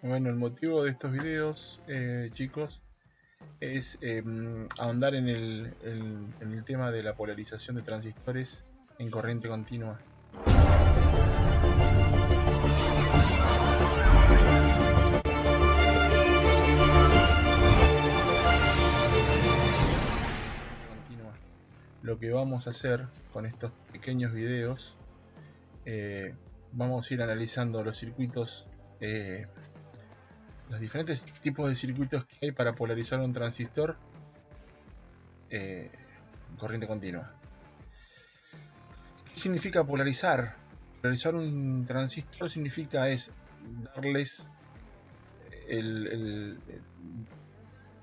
Bueno, el motivo de estos videos, chicos, es ahondar en el tema de la polarización de transistores en corriente continua. Continua. Lo que vamos a hacer con estos pequeños videos, vamos a ir analizando los circuitos, los diferentes tipos de circuitos que hay para polarizar un transistor en corriente continua. ¿Qué significa polarizar? Polarizar un transistor significa darles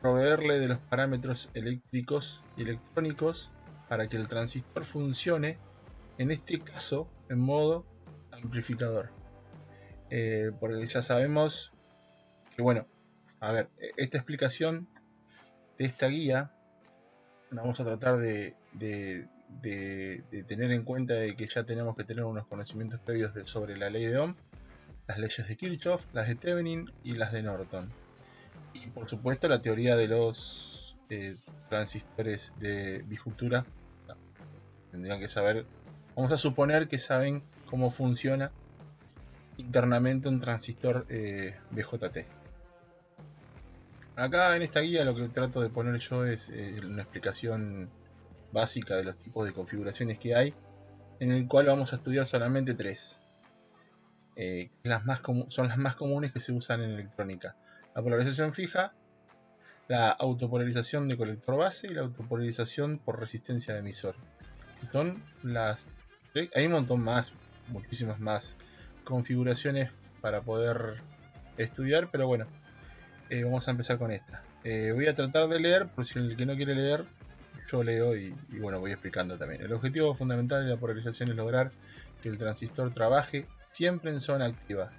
proveerle de los parámetros eléctricos y electrónicos para que el transistor funcione, en este caso en modo amplificador. Porque ya sabemos que, bueno, a ver, esta explicación de esta guía vamos a tratar de tener en cuenta de que ya tenemos que tener unos conocimientos previos sobre la ley de Ohm, las leyes de Kirchhoff, las de Thevenin y las de Norton. Y por supuesto la teoría de los transistores de bijuntura. Tendrían que saber, vamos a suponer que saben cómo funciona internamente un transistor BJT. Acá en esta guía lo que trato de poner yo es una explicación básica de los tipos de configuraciones que hay, en el cual vamos a estudiar solamente tres. Son las más comunes que se usan en electrónica: la polarización fija, la autopolarización de colector base y la autopolarización por resistencia de emisor. Son hay un montón más, muchísimas más configuraciones para poder estudiar, pero bueno, vamos a empezar con esta. Voy a tratar de leer, por si el que no quiere leer, yo leo y bueno, voy explicando también. El objetivo fundamental de la polarización es lograr que el transistor trabaje siempre en zona activa.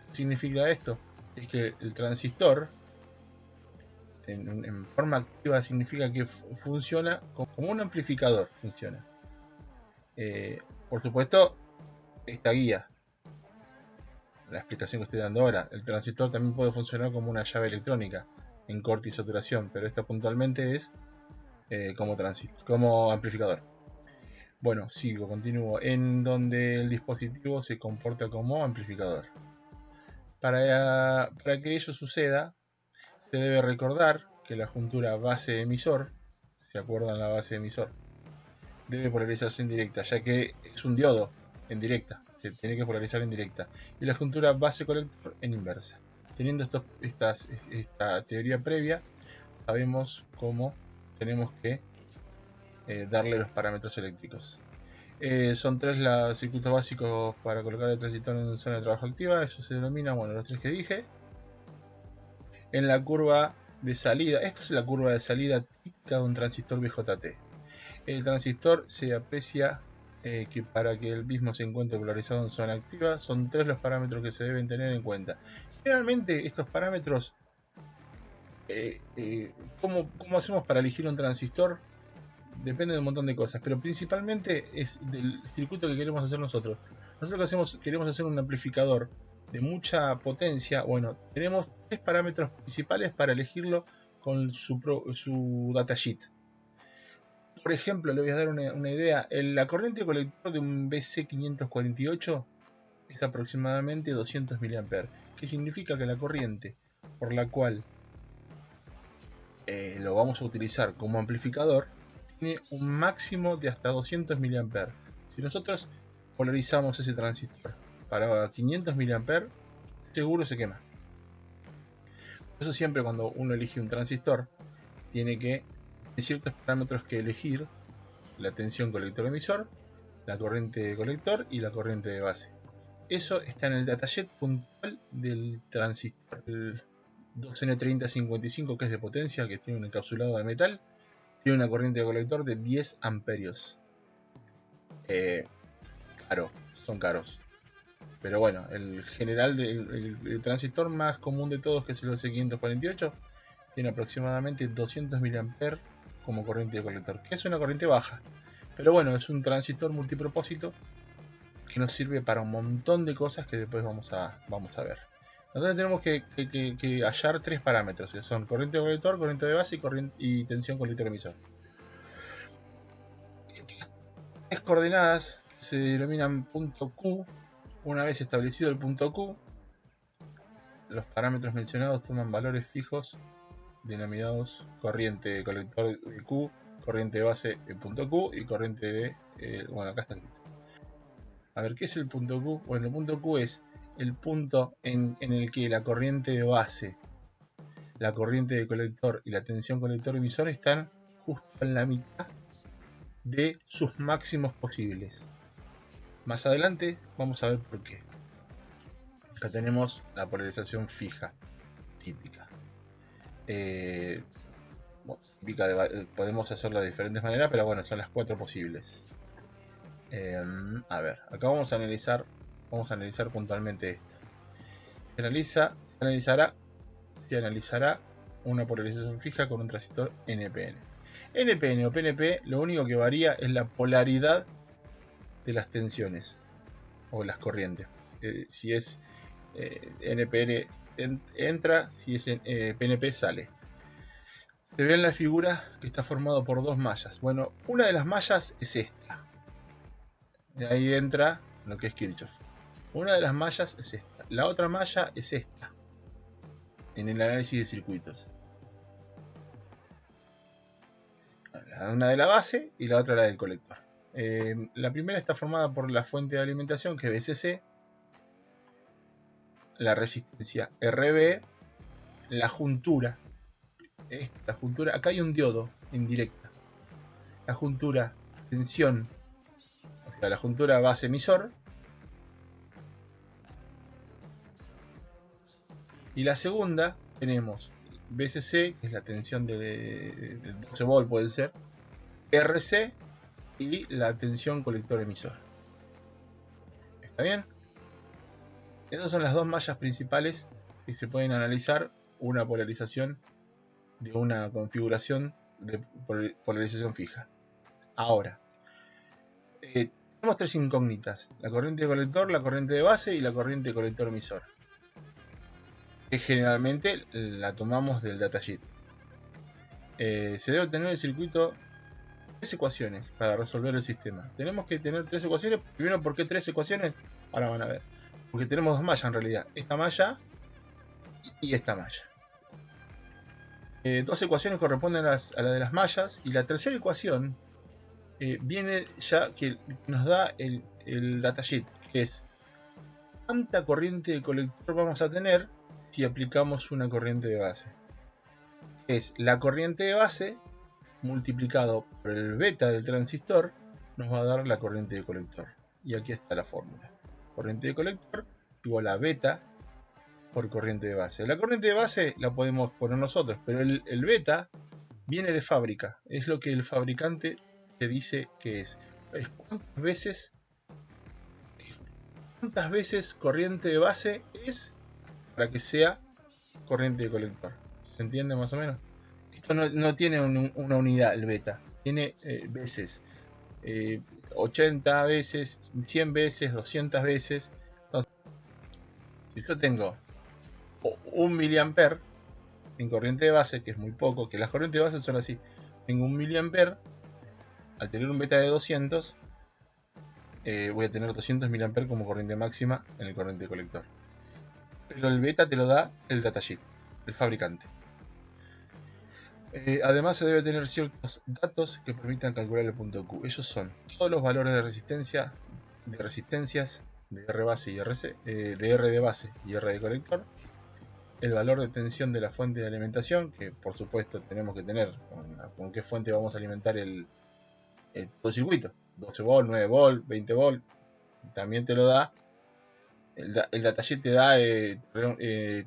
¿Qué significa esto? Es que el transistor en forma activa significa que funciona como un amplificador. Funciona. Por supuesto, esta guía, la explicación que estoy dando ahora, el transistor también puede funcionar como una llave electrónica en corte y saturación, pero esta puntualmente es como amplificador. Bueno, continúo. En donde el dispositivo se comporta como amplificador. Para que ello suceda, se debe recordar que la juntura base-emisor, ¿se acuerdan la base-emisor? Debe polarizarse en directa, ya que es un diodo en directa, se tiene que polarizar en directa, y la juntura base-colector en inversa. Teniendo esta teoría previa, sabemos cómo tenemos que darle los parámetros eléctricos. Son tres los circuitos básicos para colocar el transistor en zona de trabajo activa. Eso se denomina, bueno, los tres que dije. En la curva de salida, esta es la curva de salida típica de un transistor BJT. El transistor se aprecia que para que el mismo se encuentre polarizado en zona activa, son tres los parámetros que se deben tener en cuenta. Generalmente estos parámetros, ¿cómo hacemos para elegir un transistor? Depende de un montón de cosas, pero principalmente es del circuito que queremos hacer nosotros. Nosotros queremos hacer un amplificador de mucha potencia. Bueno, tenemos tres parámetros principales para elegirlo con su datasheet. Por ejemplo, le voy a dar una idea. La corriente colector de un BC548 es aproximadamente 200 mA, que significa que la corriente por la cual lo vamos a utilizar como amplificador tiene un máximo de hasta 200 mA. Si nosotros polarizamos ese transistor para 500 mA, seguro se quema. Por eso siempre cuando uno elige un transistor, tiene ciertos parámetros que elegir: la tensión colector-emisor, la corriente colector y la corriente de base. Eso está en el datasheet puntual del transistor. El 2N3055, que es de potencia, que tiene un encapsulado de metal, tiene una corriente de colector de 10 amperios. Son caros. Pero bueno, el general el transistor más común de todos, que es el BC548, tiene aproximadamente 200 mA como corriente de colector, que es una corriente baja. Pero bueno, es un transistor multipropósito que nos sirve para un montón de cosas que después vamos a ver. Entonces tenemos que hallar tres parámetros, que son corriente de colector, corriente de base y tensión colector emisor. Tres coordenadas se denominan punto Q. Una vez establecido el punto Q, los parámetros mencionados toman valores fijos denominados corriente de colector de Q, corriente de base de punto Q y corriente de... bueno, acá está escrito. A ver, ¿qué es el punto Q? Bueno, el punto Q es el punto en el que la corriente de base, la corriente de colector y la tensión colector emisor están justo en la mitad de sus máximos posibles. Más adelante vamos a ver por qué. Acá tenemos la polarización fija, típica. Podemos hacerlo de diferentes maneras, pero bueno, son las cuatro posibles. A ver, acá vamos a analizar puntualmente esto. Se analizará una polarización fija con un transistor NPN. NPN o PNP, lo único que varía es la polaridad de las tensiones o las corrientes. Si es NPN entra, si es PNP sale. Se ve en la figura que está formado por dos mallas. Bueno, una de las mallas es esta. De ahí entra lo que es Kirchhoff. Una de las mallas es esta. La otra malla es esta. En el análisis de circuitos. Una de la base y la otra la del colector. La primera está formada por la fuente de alimentación, que es BCC, la resistencia RB, la juntura. Acá hay un diodo indirecta. La juntura tensión, o sea, la juntura base emisor. Y la segunda tenemos BCC, que es la tensión de 12 volt, puede ser, RC y la tensión colector emisor. ¿Está bien? Esas son las dos mallas principales que se pueden analizar una polarización de una configuración de polarización fija. Ahora, tenemos tres incógnitas: la corriente de colector, la corriente de base y la corriente de colector emisor, que generalmente la tomamos del datasheet. Se debe tener el circuito tres ecuaciones para resolver el sistema. Tenemos que tener tres ecuaciones. Primero, ¿por qué tres ecuaciones? Ahora van a ver. Porque tenemos dos mallas en realidad. Esta malla y esta malla. Dos ecuaciones corresponden a la de las mallas. Y la tercera ecuación viene ya que nos da el datasheet, que es cuánta corriente de colector vamos a tener si aplicamos una corriente de base. Es la corriente de base multiplicado por el beta del transistor, nos va a dar la corriente de colector. Y aquí está la fórmula. Corriente de colector igual a beta por corriente de base. La corriente de base la podemos poner nosotros, pero el beta viene de fábrica. Es lo que el fabricante te dice que es. ¿Cuántas veces corriente de base es para que sea corriente de colector? ¿Se entiende más o menos? Esto no tiene una unidad, el beta. Tiene veces. 80 veces, 100 veces, 200 veces. Entonces, si yo tengo 1 miliamper en corriente de base, que es muy poco, que las corrientes de base son así. Tengo 1 miliamper, al tener un beta de 200, voy a tener 200 miliamper como corriente máxima en el corriente de colector. Pero el beta te lo da el datasheet, el fabricante. Además se debe tener ciertos datos que permitan calcular el punto Q. Ellos son todos los valores de resistencias de R base y de R de base y R de colector, el valor de tensión de la fuente de alimentación, que por supuesto tenemos que tener con qué fuente vamos a alimentar el circuito, 12 volt, 9 volt, 20 volt, también te lo da. El datasheet te da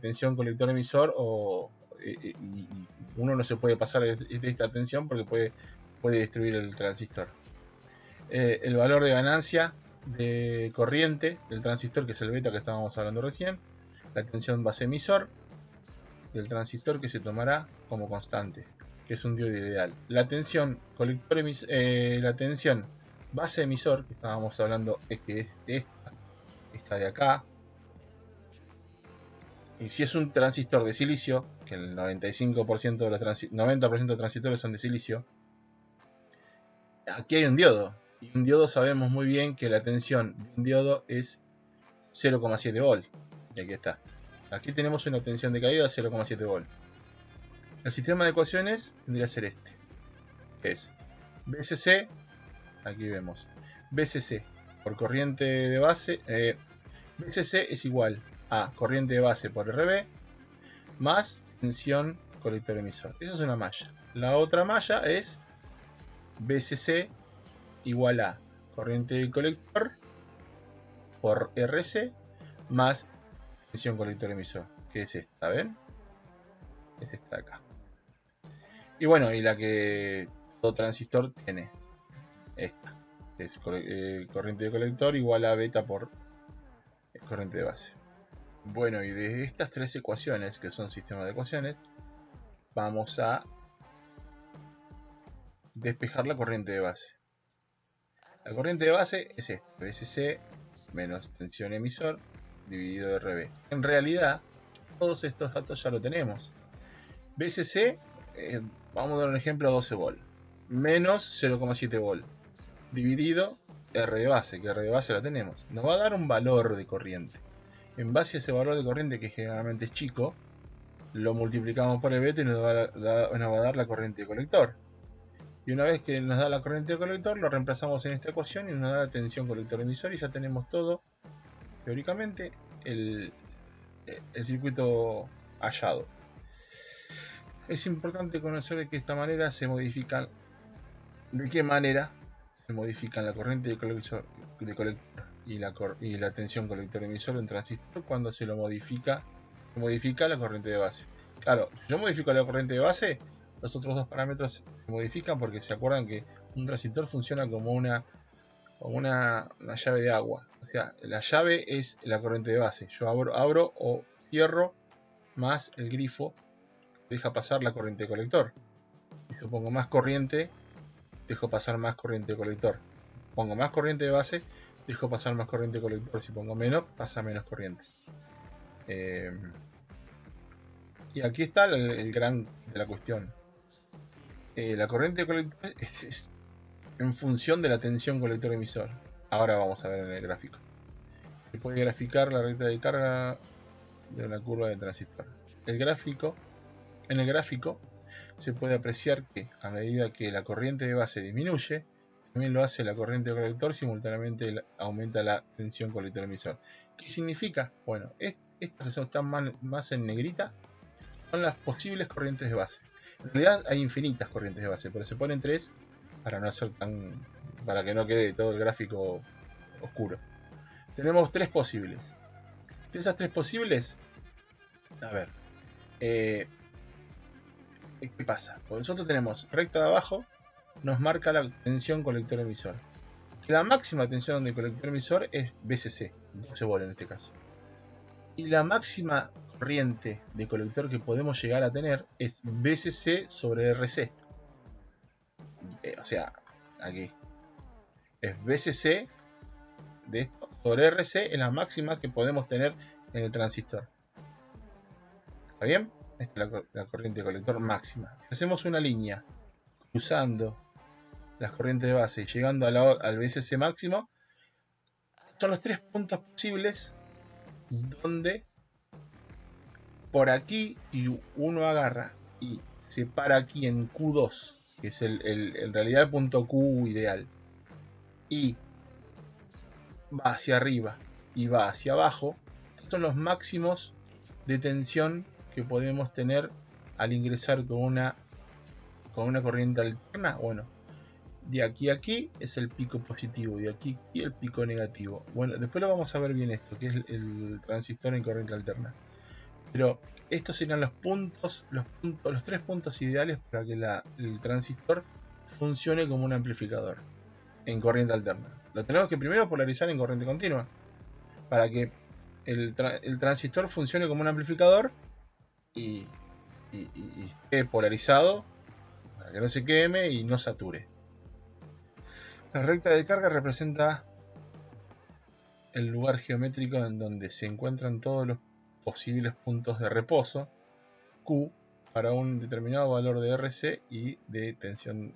tensión colector emisor y uno no se puede pasar de esta tensión porque puede destruir el transistor. El valor de ganancia de corriente del transistor, que es el beta que estábamos hablando recién, la tensión base emisor del transistor, que se tomará como constante, que es un diodo ideal. La tensión colector la tensión base emisor, que estábamos hablando, es que es esta de acá. Y si es un transistor de silicio, que el 95% de los 90% de transistores son de silicio, aquí hay un diodo. Y un diodo sabemos muy bien que la tensión de un diodo es 0,7 volt. Y aquí está. Aquí tenemos una tensión de caída de 0,7 volt. El sistema de ecuaciones tendría que ser este, que es BCC, aquí vemos, BCC por corriente de base, BCC es igual a corriente de base por RB más tensión colector emisor. Esa es una malla. La otra malla es BCC igual a corriente del colector por RC más tensión colector emisor, que es esta, ¿ven? Es esta de acá. Y bueno, y la que todo transistor tiene, esta, que es corriente de colector igual a beta por corriente de base. Bueno, y de estas tres ecuaciones, que son sistemas de ecuaciones, vamos a despejar la corriente de base. La corriente de base es esta, BCC menos tensión emisor dividido de RB. En realidad, todos estos datos ya lo tenemos. BCC, vamos a dar un ejemplo, 12 volt, menos 0,7 volt, dividido R de base, que R de base la tenemos. Nos va a dar un valor de corriente. En base a ese valor de corriente, que generalmente es chico, lo multiplicamos por el beta y nos va a dar la corriente de colector. Y una vez que nos da la corriente de colector, lo reemplazamos en esta ecuación y nos da la tensión colector emisor y ya tenemos todo, teóricamente, el circuito hallado. Es importante conocer de qué manera se modifican, la corriente de colector y la tensión colector emisor en transistor cuando se modifica la corriente de base. Claro, si yo modifico la corriente de base, los otros dos parámetros se modifican porque se acuerdan que un transistor funciona como una llave de agua. O sea, la llave es la corriente de base. Yo abro o cierro más el grifo, deja pasar la corriente de colector. Si yo pongo más corriente, dejo pasar más corriente de colector. Pongo más corriente de base, dejo pasar más corriente de colector. Si pongo menos, pasa menos corriente. Y aquí está el gran de la cuestión. La corriente de colector es en función de la tensión colector emisor. Ahora vamos a ver en el gráfico. Se puede graficar la recta de carga de una curva de transistor. En el gráfico se puede apreciar que a medida que la corriente de base disminuye, también lo hace la corriente de colector, simultáneamente aumenta la tensión colector emisor. ¿Qué significa? Bueno, estas que están más en negrita son las posibles corrientes de base. En realidad hay infinitas corrientes de base, pero se ponen 3 para que no quede todo el gráfico oscuro. Tenemos 3 posibles. De estas 3 posibles, a ver, ¿qué pasa? Pues nosotros tenemos recta de abajo, nos marca la tensión colector emisor. La máxima tensión del colector emisor es BCC, 12 volt en este caso. Y la máxima corriente de colector que podemos llegar a tener es BCC sobre RC. O sea, aquí es BCC de esto sobre RC, es la máxima que podemos tener en el transistor. ¿Está bien? Esta es la corriente de colector máxima. Si hacemos una línea cruzando las corrientes de base y llegando al BCC máximo, son los 3 puntos posibles donde por aquí, si uno agarra y se para aquí en Q2, que es en realidad el punto Q ideal, y va hacia arriba y va hacia abajo, estos son los máximos de tensión que podemos tener al ingresar con una corriente alterna. Bueno, de aquí a aquí es el pico positivo, de aquí a aquí el pico negativo. Bueno, después lo vamos a ver bien esto, que es el transistor en corriente alterna. Pero estos serían los 3 puntos ideales para que el transistor funcione como un amplificador en corriente alterna. Lo tenemos que primero polarizar en corriente continua para que el transistor funcione como un amplificador y esté polarizado para que no se queme y no sature. La recta de carga representa el lugar geométrico en donde se encuentran todos posibles puntos de reposo Q para un determinado valor de RC y de tensión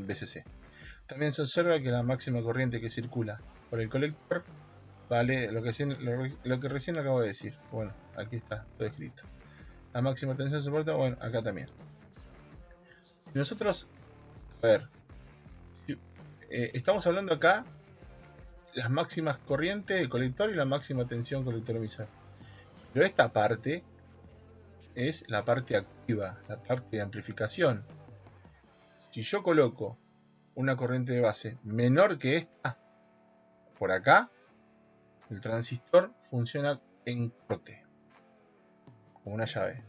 BCC. También se observa que la máxima corriente que circula por el colector vale lo que recién acabo de decir. Bueno, aquí está todo escrito. La máxima tensión soporta, bueno, acá también. Si nosotros, a ver, estamos hablando acá las máximas corrientes del colector y la máxima tensión colector emisor. Pero esta parte es la parte activa, la parte de amplificación. Si yo coloco una corriente de base menor que esta, por acá, el transistor funciona en corte, como una llave.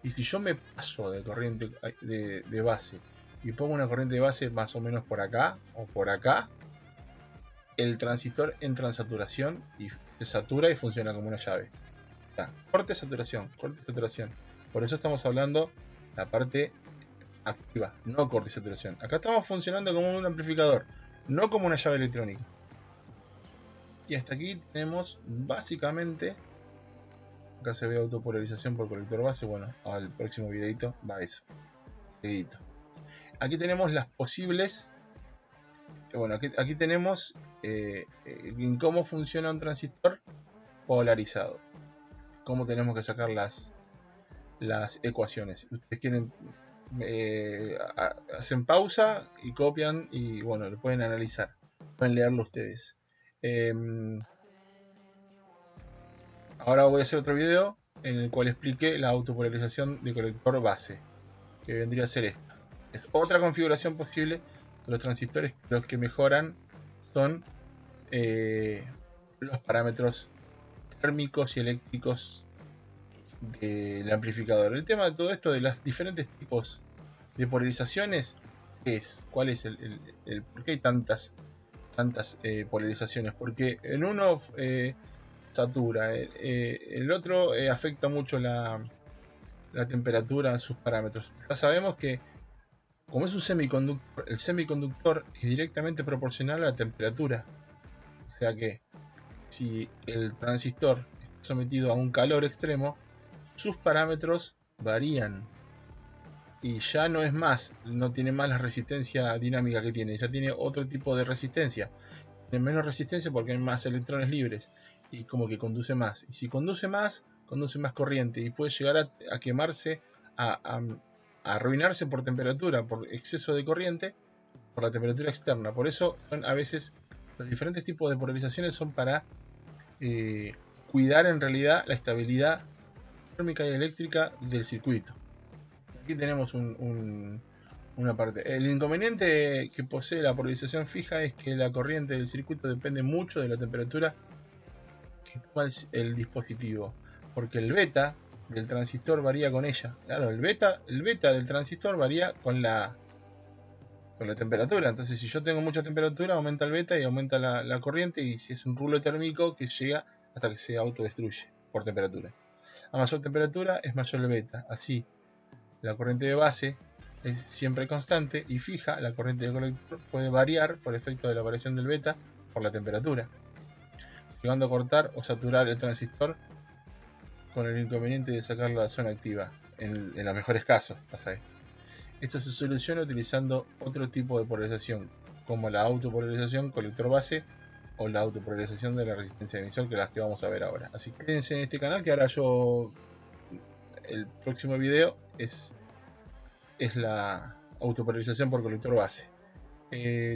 Y si yo me paso de corriente de base y pongo una corriente de base más o menos por acá o por acá, el transistor entra en saturación y se satura y funciona como una llave. O sea, corte, saturación, corte, saturación. Por eso estamos hablando la parte activa, no corte y saturación. Acá estamos funcionando como un amplificador, no como una llave electrónica. Y hasta aquí tenemos básicamente, acá se ve autopolarización por colector base. Bueno, al próximo videito va eso, seguidito. Aquí tenemos las posibles, bueno, aquí tenemos en cómo funciona un transistor polarizado, cómo tenemos que sacar las ecuaciones. Ustedes quieren, hacen pausa y copian y bueno, lo pueden analizar, pueden leerlo ustedes. Ahora voy a hacer otro video en el cual explique la autopolarización de colector base, que vendría a ser esta. Es otra configuración posible de los transistores. Los que mejoran son los parámetros térmicos y eléctricos del amplificador. El tema de todo esto de los diferentes tipos de polarizaciones es, ¿cuál es el por qué hay tantas polarizaciones? Porque en uno satura, el otro afecta mucho la temperatura en sus parámetros. Ya sabemos que como es un semiconductor, el semiconductor es directamente proporcional a la temperatura. O sea que si el transistor está sometido a un calor extremo, sus parámetros varían. Y ya no es más, no tiene más la resistencia dinámica que tiene, ya tiene otro tipo de resistencia. Tiene menos resistencia porque hay más electrones libres y como que conduce más. Y si conduce más corriente y puede llegar a quemarse, a arruinarse por temperatura, por exceso de corriente, por la temperatura externa. Por eso a veces los diferentes tipos de polarizaciones son para cuidar en realidad la estabilidad térmica y eléctrica del circuito. Aquí tenemos una parte. El inconveniente que posee la polarización fija es que la corriente del circuito depende mucho de la temperatura que toma el dispositivo, porque el beta del transistor varía con ella. Claro, el beta del transistor varía con la temperatura. Entonces, si yo tengo mucha temperatura, aumenta el beta y aumenta la corriente, y si es un rulo térmico que llega hasta que se autodestruye por temperatura. A mayor temperatura es mayor el beta. Así, la corriente de base es siempre constante y fija. La corriente de colector puede variar por efecto de la variación del beta por la temperatura, llegando a cortar o saturar el transistor con el inconveniente de sacarlo de la zona activa, en los mejores casos hasta esto. Esto se soluciona utilizando otro tipo de polarización, como la autopolarización colector base o la autopolarización de la resistencia de emisor, que las que vamos a ver ahora. Así que quédense en este canal, que ahora el próximo video es la autopolarización por colector base.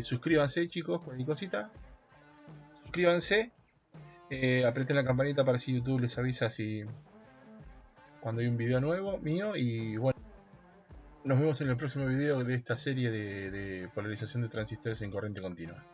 Suscríbanse, chicos, cualquier cosita. Suscríbanse, aprieten la campanita para si YouTube les avisa cuando hay un video nuevo mío. Y bueno, nos vemos en el próximo video de esta serie de polarización de transistores en corriente continua.